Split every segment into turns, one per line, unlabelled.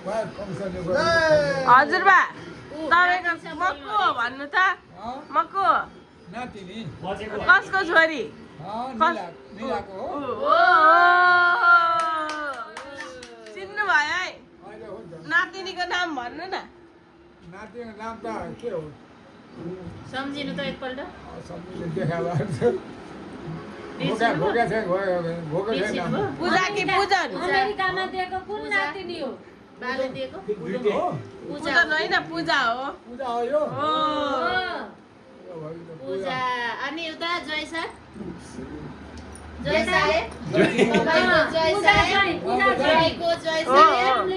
हजुरबा तपाईको म को हो भन्नु त म को कसको छोरी चिन्नु भयो है नातिनीको नाम भन्नु न
नातिको नाम त के हो
सम्झिनु त एकपल्ट
पूजा कि पूजन
अमेरिकामा दिएको कुन नातिनी हो बाले दिएको
पूजन होइन पूजा हो
पूजा हो यो
पूजा अनि उता जय सर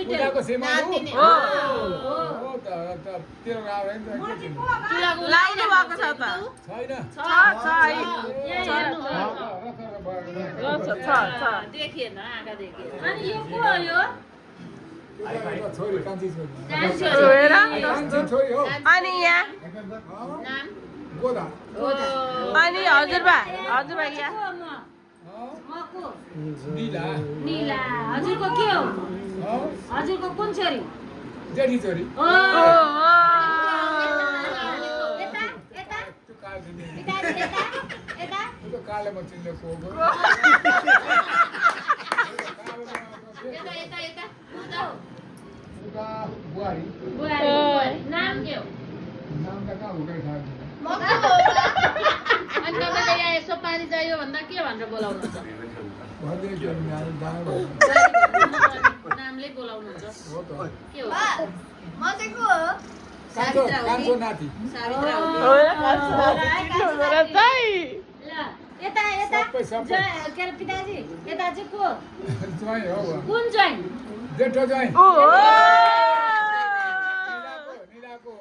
पूजाको सीमा
लाउनु भएको छ त
देखिएन आँखा देखिएन अनि यो को हो यो
छोरी कान्छी छोरी
अनि यहाँ
नाम
गोदा
अनि हजुरबा यहाँ
नीला
नीला हजुरको के हो हजुरको कुन छोरी
जेठी छोरी
ओ
काले मचिनले को बुहारी
नाम के हो
नाम त कहाँ हुँदै थाहा
अनि तपाईँले यहाँ यसो पानी चाहियो भन्दा के भनेर बोलाउनुहुन्छ नामले बोलाउनुहुन्छ के हो
कान्छो नाति
यता यता के अरे पिताजी यता चाहिँ को
ज्वाइँ हो
कुन ज्वाइँ
जेठो ज्वाइँ नीलाको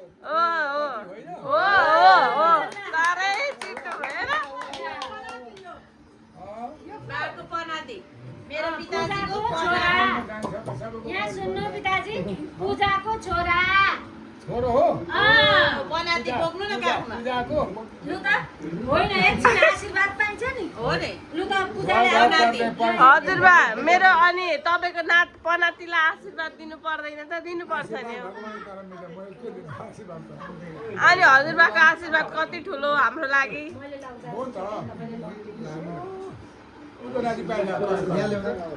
साह्रै छिटो भएन
बाबुको पनाती मेरो पिताजीको छोरा यहाँ सुन्नु पिताजी पूजाको छोरा
छोरो हो
पनाती बोक्नु न काखमा
पूजाको
लु त होइन एकछिन आशीर्वाद पाइन्छ नि
हो नि
लु त पूजाले आउनाती
हजुरबा मेरो अनि तपाईँको नात पनातीलाई आशीर्वाद दिनु पर्दैन त दिनुपर्छ नि हो अनि हजुरबाको आशीर्वाद कति ठुलो हाम्रो लागि
हो त उनको नाति पाइला